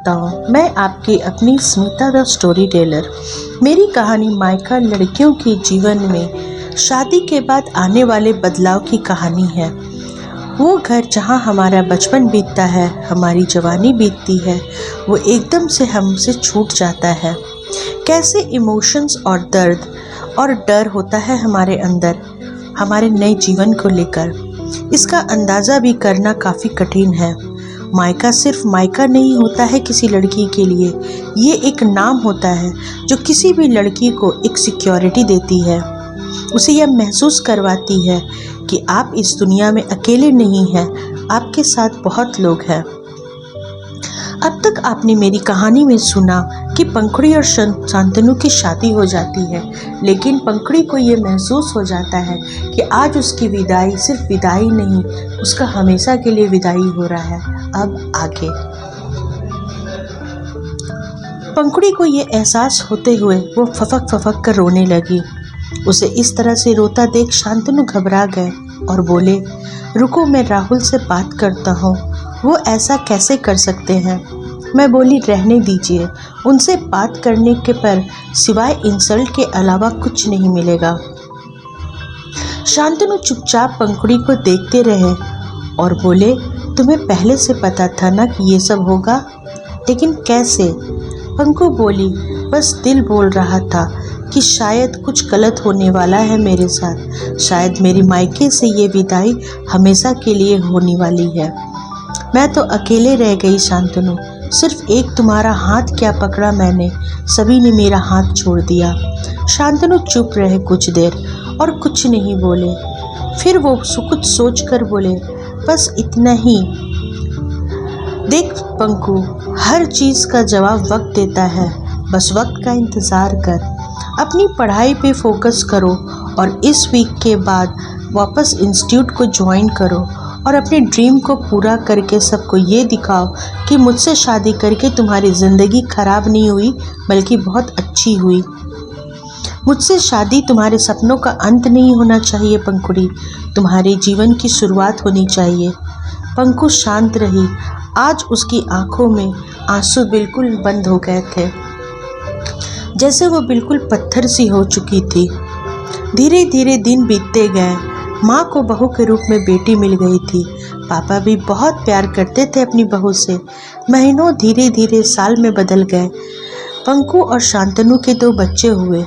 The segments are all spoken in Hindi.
करता हूँ। मैं आपकी अपनी स्मिता द स्टोरी टेलर। मेरी कहानी मायका लड़कियों के जीवन में शादी के बाद आने वाले बदलाव की कहानी है। वो घर जहाँ हमारा बचपन बीतता है, हमारी जवानी बीतती है, वो एकदम से हमसे छूट जाता है। कैसे इमोशंस और दर्द और डर होता है हमारे अंदर, हमारे नए जीवन को लेकर, इसका अंदाज़ा भी करना काफ़ी कठिन है। मायका सिर्फ मायका नहीं होता है किसी लड़की के लिए, ये एक नाम होता है जो किसी भी लड़की को एक सिक्योरिटी देती है, उसे यह महसूस करवाती है कि आप इस दुनिया में अकेले नहीं हैं, आपके साथ बहुत लोग हैं। अब तक आपने मेरी कहानी में सुना कि पंखुड़ी और शांतनु की शादी हो जाती है, लेकिन पंखुड़ी को ये महसूस हो जाता है कि आज उसकी विदाई सिर्फ विदाई नहीं, उसका हमेशा के लिए विदाई हो रहा है। अब आगे पंखुड़ी को ये एहसास होते हुए वो फफक कर रोने लगी। उसे इस तरह से रोता देख शांतनु घबरा गए और बोले, रुको, मैं राहुल से बात करता हूँ, वो ऐसा कैसे कर सकते हैं। मैं बोली, रहने दीजिए, उनसे बात करने के पर सिवाय इंसल्ट के अलावा कुछ नहीं मिलेगा। शांतनु चुपचाप पंखुड़ी को देखते रहे और बोले, तुम्हें पहले से पता था ना कि ये सब होगा, लेकिन कैसे। पंखु बोली, बस दिल बोल रहा था कि शायद कुछ गलत होने वाला है मेरे साथ, शायद मेरी मायके से ये विदाई हमेशा के लिए होने वाली है। मैं तो अकेले रह गई शांतनु, सिर्फ एक तुम्हारा हाथ क्या पकड़ा मैंने, सभी ने मेरा हाथ छोड़ दिया। शांतनु चुप रहे कुछ देर और कुछ नहीं बोले। फिर वो कुछ सोच कर बोले, बस इतना ही। देख पंखु, हर चीज़ का जवाब वक्त देता है, बस वक्त का इंतज़ार कर। अपनी पढ़ाई पे फोकस करो और इस वीक के बाद वापस इंस्टीट्यूट को ज्वाइन करो और अपने ड्रीम को पूरा करके सबको ये दिखाओ कि मुझसे शादी करके तुम्हारी ज़िंदगी ख़राब नहीं हुई बल्कि बहुत अच्छी हुई। मुझसे शादी तुम्हारे सपनों का अंत नहीं होना चाहिए पंखुड़ी, तुम्हारे जीवन की शुरुआत होनी चाहिए। पंखु शांत रही। आज उसकी आंखों में आंसू बिल्कुल बंद हो गए थे, जैसे वो बिल्कुल पत्थर सी हो चुकी थी। धीरे धीरे दिन बीतते गए। माँ को बहू के रूप में बेटी मिल गई थी। पापा भी बहुत प्यार करते थे अपनी बहू से। महीनों धीरे धीरे साल में बदल गए। पंखु और शांतनु के 2 बच्चे हुए,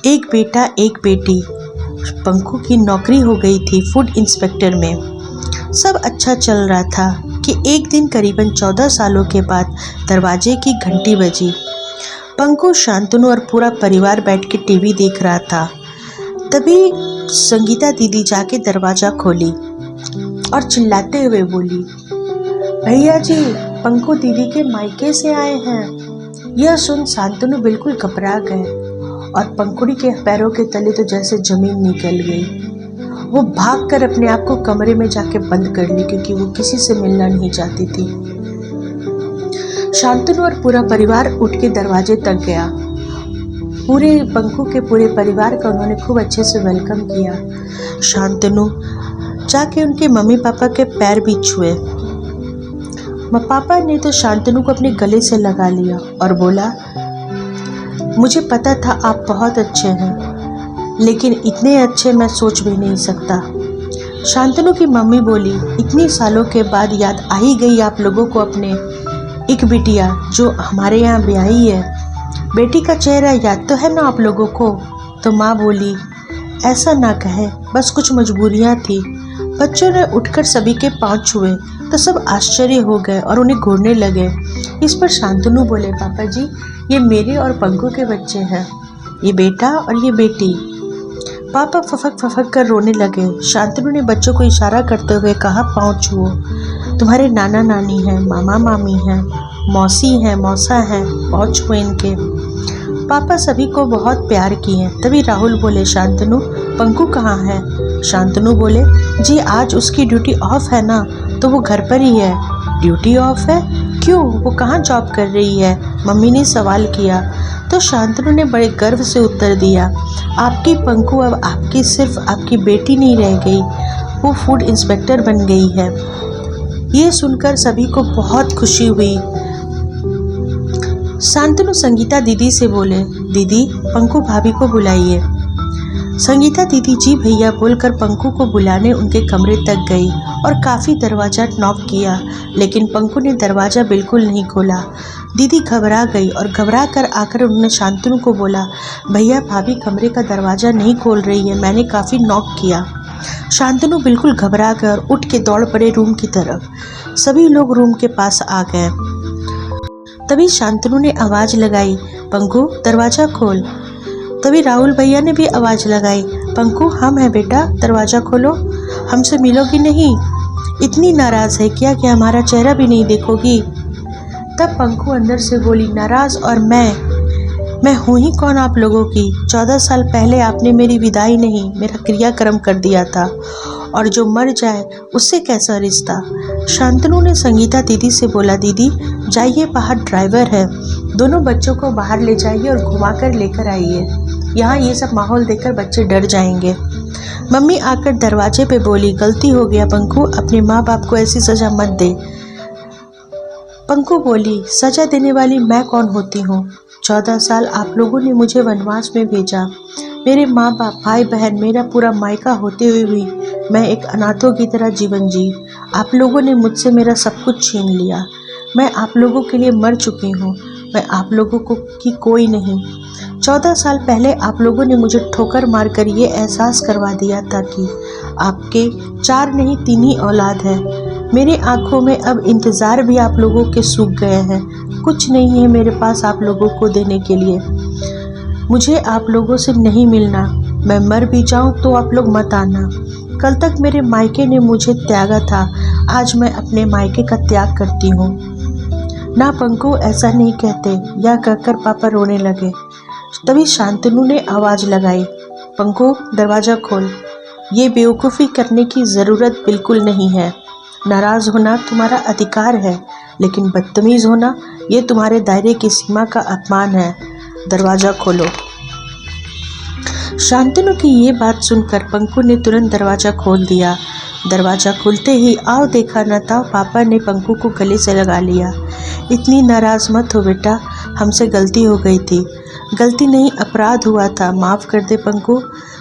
एक बेटा एक बेटी। पंखु की नौकरी हो गई थी फूड इंस्पेक्टर में। सब अच्छा चल रहा था कि एक दिन करीबन 14 सालों के बाद दरवाजे की घंटी बजी। पंखु, शांतनु और पूरा परिवार बैठ के टीवी देख रहा था। तभी संगीता दीदी जाके दरवाज़ा खोली और चिल्लाते हुए बोली, भैया जी, पंखु दीदी के मायके से आए हैं। यह सुन शांतनु बिल्कुल घबरा गए और पंखुड़ी के पैरों के तले तो जैसे ज़मीन निकल गई। वो भागकर अपने आप को कमरे में जाके बंद कर ली, क्योंकि वो किसी से मिलना नहीं चाहती थी। शांतनु और पूरा परिवार उठ के दरवाजे तक गया। पूरे पंखु के पूरे परिवार का उन्होंने खूब अच्छे से वेलकम किया। शांतनु जाके उनके मम्मी पापा के पैर भी छुए। पापा ने तो शांतनु को अपने गले से लगा लिया और बोला, मुझे पता था आप बहुत अच्छे हैं, लेकिन इतने अच्छे मैं सोच भी नहीं सकता। शांतनु की मम्मी बोली, इतने सालों के बाद याद आ ही गई आप लोगों को अपने एक बिटिया जो हमारे यहाँ ब्याही है। बेटी का चेहरा याद तो है ना आप लोगों को। तो माँ बोली, ऐसा ना कहे, बस कुछ मजबूरियाँ थी। बच्चों ने उठकर सभी के पाँव छुए तो सब आश्चर्य हो गए और उन्हें घूरने लगे। इस पर शांतनु बोले, पापा जी, ये मेरे और पंखु के बच्चे हैं, ये बेटा और ये बेटी। पापा फफक कर रोने लगे। शांतनु ने बच्चों को इशारा करते हुए कहा, पाँव छुओ, तुम्हारे नाना नानी हैं, मामा मामी हैं, मौसी हैं, मौसा हैं, पाँव छुओ इनके। पापा सभी को बहुत प्यार किए। तभी राहुल बोले, शांतनु, पंखु कहाँ है। शांतनु बोले, जी आज उसकी ड्यूटी ऑफ है ना, तो वो घर पर ही है। ड्यूटी ऑफ है? क्यों, वो कहाँ जॉब कर रही है, मम्मी ने सवाल किया। तो शांतनु ने बड़े गर्व से उत्तर दिया, आपकी पंखु अब आपकी सिर्फ आपकी बेटी नहीं रह गई, वो फूड इंस्पेक्टर बन गई है। ये सुनकर सभी को बहुत खुशी हुई। शांतनु संगीता दीदी से बोले, दीदी पंकु भाभी को बुलाइए। संगीता दीदी जी भैया बोलकर पंकु को बुलाने उनके कमरे तक गई और काफ़ी दरवाज़ा नॉक किया, लेकिन पंकु ने दरवाज़ा बिल्कुल नहीं खोला। दीदी घबरा गई और घबरा कर आकर उन्होंने शांतनु को बोला, भैया भाभी कमरे का दरवाज़ा नहीं खोल रही है, मैंने काफ़ी नॉक किया। शांतनु बिल्कुल घबरा कर उठ के दौड़ पड़े रूम की तरफ। सभी लोग रूम के पास आ गए। तभी शांतनु ने आवाज़ लगाई, पंकु दरवाज़ा खोल। तभी राहुल भैया ने भी आवाज़ लगाई, पंकु हम हैं बेटा, दरवाज़ा खोलो, हमसे मिलोगी नहीं? इतनी नाराज़ है क्या कि हमारा चेहरा भी नहीं देखोगी? तब पंकु अंदर से बोली, नाराज़ और मैं हूँ ही कौन आप लोगों की? 14 साल पहले आपने मेरी विदाई नहीं, मेरा क्रियाक्रम कर दिया था, और जो मर जाए उससे कैसा रिश्ता? शांतनु ने संगीता दीदी से बोला, दीदी जाइए बाहर ड्राइवर है, दोनों बच्चों को बाहर ले जाइए और घुमाकर लेकर आइए, यहाँ ये सब माहौल देखकर बच्चे डर जाएंगे। मम्मी आकर दरवाजे पे बोली, गलती हो गया पंकु, अपने माँ बाप को ऐसी सज़ा मत दे। पंकु बोली, सज़ा देने वाली मैं कौन होती हूँ? 14 साल आप लोगों ने मुझे वनवास में भेजा, मेरे माँ बाप भाई बहन मेरा पूरा मायका होते हुए भी मैं एक अनाथों की तरह जीवन जी। आप लोगों ने मुझसे मेरा सब कुछ छीन लिया, मैं आप लोगों के लिए मर चुकी हूँ, मैं आप लोगों को की कोई नहीं। 14 साल पहले आप लोगों ने मुझे ठोकर मारकर ये एहसास करवा दिया था कि आपके 4 नहीं 3 ही औलाद है। मेरे आँखों में अब इंतज़ार भी आप लोगों के सूख गए हैं, कुछ नहीं है मेरे पास आप लोगों को देने के लिए। मुझे आप लोगों से नहीं मिलना, मैं मर भी जाऊं तो आप लोग मत आना। कल तक मेरे मायके ने मुझे त्यागा था, आज मैं अपने मायके का त्याग करती हूँ। ना पंकु ऐसा नहीं कहते, यह कहकर पापा रोने लगे। तभी शांतनु ने आवाज़ लगाई, पंकु दरवाज़ा खोल, ये बेवकूफ़ी करने की ज़रूरत बिल्कुल नहीं है। नाराज़ होना तुम्हारा अधिकार है, लेकिन बदतमीज़ होना ये तुम्हारे दायरे की सीमा का अपमान है। दरवाज़ा खोलो। शांतनु की ये बात सुनकर पंकु ने तुरंत दरवाज़ा खोल दिया। दरवाज़ा खुलते ही आओ देखा न था पापा ने पंकु को गले से लगा लिया। इतनी नाराज़ मत हो बेटा, हमसे गलती हो गई थी। गलती नहीं अपराध हुआ था, माफ़ कर दे पंकु।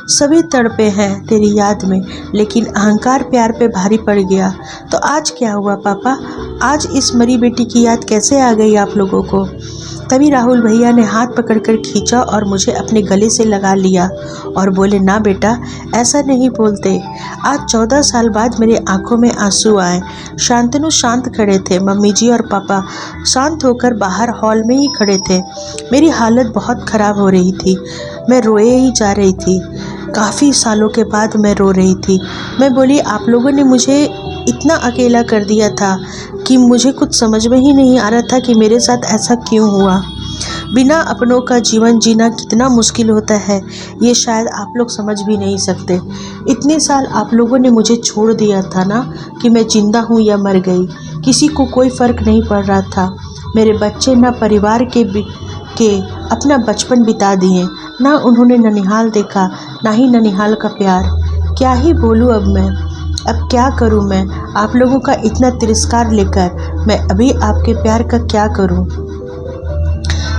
सभी तड़पे हैं तेरी याद में, लेकिन अहंकार प्यार पे भारी पड़ गया। तो आज क्या हुआ पापा, आज इस मरी बेटी की याद कैसे आ गई आप लोगों को? तभी राहुल भैया ने हाथ पकड़कर खींचा और मुझे अपने गले से लगा लिया और बोले, ना बेटा ऐसा नहीं बोलते। आज 14 साल बाद मेरे आंखों में आंसू आए। शांतनु शांत खड़े थे, मम्मी जी और पापा शांत होकर बाहर हॉल में ही खड़े थे। मेरी हालत बहुत ख़राब हो रही थी, मैं रोए ही जा रही थी। काफ़ी सालों के बाद मैं रो रही थी। मैं बोली, आप लोगों ने मुझे इतना अकेला कर दिया था कि मुझे कुछ समझ में ही नहीं आ रहा था कि मेरे साथ ऐसा क्यों हुआ। बिना अपनों का जीवन जीना कितना मुश्किल होता है, ये शायद आप लोग समझ भी नहीं सकते। इतने साल आप लोगों ने मुझे छोड़ दिया था ना, कि मैं जिंदा हूँ या मर गई, किसी को कोई फ़र्क नहीं पड़ रहा था। मेरे बच्चे ना परिवार के अपना बचपन बिता दिए, ना उन्होंने ननिहाल देखा, ना ही ननिहाल का प्यार। क्या ही बोलूँ अब क्या करूँ मैं आप लोगों का इतना तिरस्कार लेकर? मैं अभी आपके प्यार का क्या करूँ?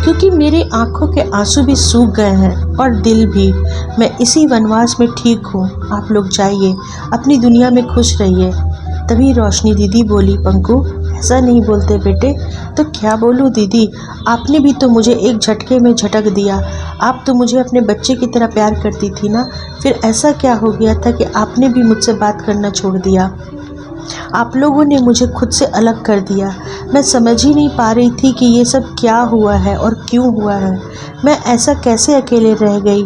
क्योंकि मेरे आँखों के आंसू भी सूख गए हैं और दिल भी। मैं इसी वनवास में ठीक हूँ, आप लोग जाइए, अपनी दुनिया में खुश रहिए। तभी रोशनी दीदी बोली, पंकु ऐसा नहीं बोलते बेटे। तो क्या बोलूँ दीदी, आपने भी तो मुझे एक झटके में झटक दिया। आप तो मुझे अपने बच्चे की तरह प्यार करती थी ना, फिर ऐसा क्या हो गया था कि आपने भी मुझसे बात करना छोड़ दिया? आप लोगों ने मुझे खुद से अलग कर दिया। मैं समझ ही नहीं पा रही थी कि ये सब क्या हुआ है और क्यों हुआ है। मैं ऐसा कैसे अकेले रह गई?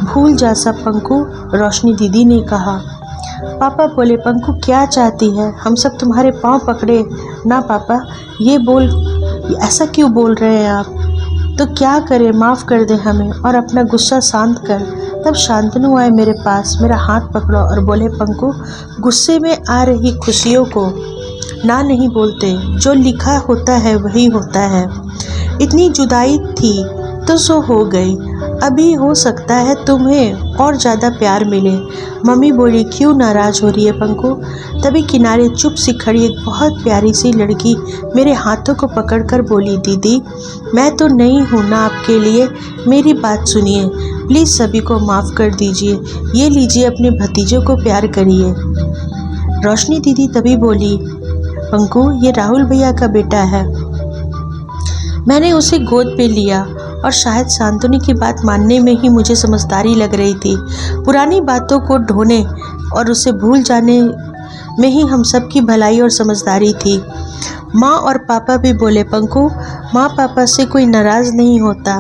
भूल जा सब पंकु, रोशनी दीदी ने कहा। पापा बोले, पंकु क्या चाहती है, हम सब तुम्हारे पाँव पकड़े ना पापा, ये बोल ऐसा क्यों बोल रहे हैं आप? तो क्या करें, माफ़ कर दे हमें और अपना गुस्सा शांत कर। तब शांतनु आए मेरे पास, मेरा हाथ पकड़ा और बोले, पंकु गुस्से में आ रही खुशियों को ना नहीं बोलते, जो लिखा होता है वही होता है। इतनी जुदाई थी तो सो हो गई, अभी हो सकता है तुम्हें और ज़्यादा प्यार मिले। मम्मी बोली, क्यों नाराज़ हो रही है पंकु? तभी किनारे चुप सी खड़ी एक बहुत प्यारी सी लड़की मेरे हाथों को पकड़कर बोली, दीदी मैं तो नहीं हूँ ना आपके लिए, मेरी बात सुनिए प्लीज़, सभी को माफ़ कर दीजिए, ये लीजिए अपने भतीजों को प्यार करिए। रोशनी दीदी तभी बोली, पंकु ये राहुल भैया का बेटा है। मैंने उसे गोद पे लिया और शायद शांतनु की बात मानने में ही मुझे समझदारी लग रही थी। पुरानी बातों को ढोने और उसे भूल जाने में ही हम सब की भलाई और समझदारी थी। माँ और पापा भी बोले, पंकु माँ पापा से कोई नाराज़ नहीं होता।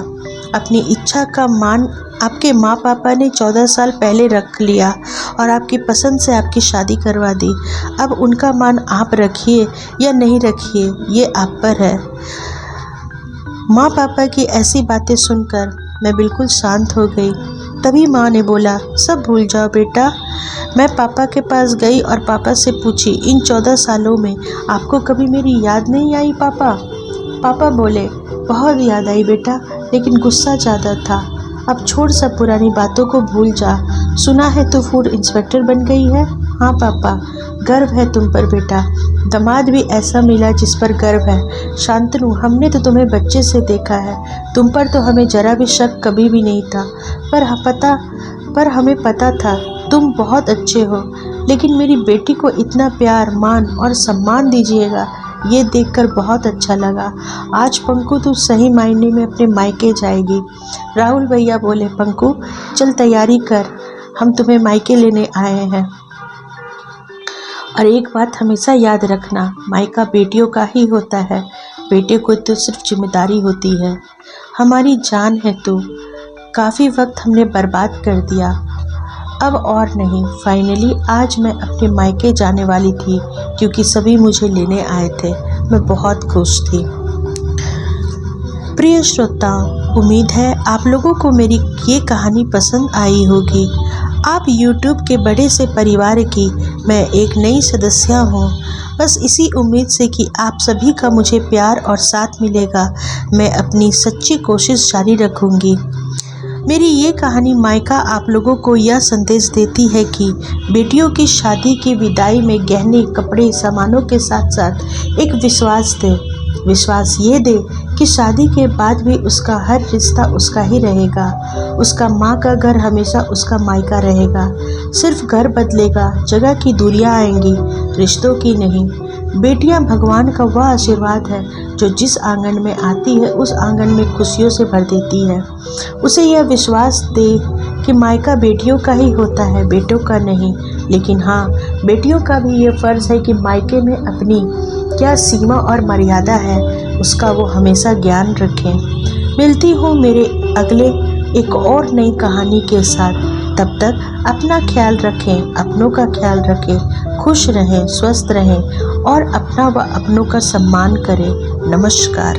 अपनी इच्छा का मान आपके माँ पापा ने 14 साल पहले रख लिया और आपकी पसंद से आपकी शादी करवा दी। अब उनका मान आप रखिए या नहीं रखिए, ये आप पर है। माँ पापा की ऐसी बातें सुनकर मैं बिल्कुल शांत हो गई। तभी माँ ने बोला, सब भूल जाओ बेटा। मैं पापा के पास गई और पापा से पूछी, इन 14 सालों में आपको कभी मेरी याद नहीं आई पापा? पापा बोले, बहुत याद आई बेटा, लेकिन गुस्सा ज़्यादा था। अब छोड़ सब पुरानी बातों को भूल जा। सुना है तू फूड इंस्पेक्टर बन गई है? हाँ पापा, गर्व है तुम पर बेटा। दामाद भी ऐसा मिला जिस पर गर्व है। शांतनु, हमने तो तुम्हें बच्चे से देखा है, तुम पर तो हमें जरा भी शक कभी भी नहीं था। पर हमें पता था तुम बहुत अच्छे हो, लेकिन मेरी बेटी को इतना प्यार, मान और सम्मान दीजिएगा, ये देखकर बहुत अच्छा लगा। आज पंकु तू सही मायने में अपने मायके जाएगी। राहुल भैया बोले, पंकु चल तैयारी कर, हम तुम्हें मायके लेने आए हैं। और एक बात हमेशा याद रखना, मायका बेटियों का ही होता है, बेटे को तो सिर्फ जिम्मेदारी होती है। हमारी जान है तू। काफ़ी वक्त हमने बर्बाद कर दिया, अब और नहीं। फाइनली आज मैं अपने मायके जाने वाली थी क्योंकि सभी मुझे लेने आए थे। मैं बहुत खुश थी। प्रिय श्रोताओं, उम्मीद है आप लोगों को मेरी ये कहानी पसंद आई होगी। आप YouTube के बड़े से परिवार की मैं एक नई सदस्य हूँ। बस इसी उम्मीद से कि आप सभी का मुझे प्यार और साथ मिलेगा, मैं अपनी सच्ची कोशिश जारी रखूँगी। मेरी ये कहानी मायका आप लोगों को यह संदेश देती है कि बेटियों की शादी की विदाई में गहने, कपड़े, सामानों के साथ साथ एक विश्वास दे। विश्वास ये दे कि शादी के बाद भी उसका हर रिश्ता उसका ही रहेगा। उसका माँ का घर हमेशा उसका मायका रहेगा। सिर्फ घर बदलेगा, जगह की दूरियां आएंगी, रिश्तों की नहीं। बेटियां भगवान का वह आशीर्वाद है जो जिस आंगन में आती है उस आंगन में खुशियों से भर देती है। उसे यह विश्वास दे कि मायका बेटियों का ही होता है, बेटों का नहीं। लेकिन हाँ, बेटियों का भी ये फ़र्ज़ है कि मायके में अपनी क्या सीमा और मर्यादा है उसका वो हमेशा ज्ञान रखें। मिलती हूँ मेरे अगले एक और नई कहानी के साथ। तब तक अपना ख्याल रखें, अपनों का ख्याल रखें, खुश रहें, स्वस्थ रहें और अपना व अपनों का सम्मान करें। नमस्कार।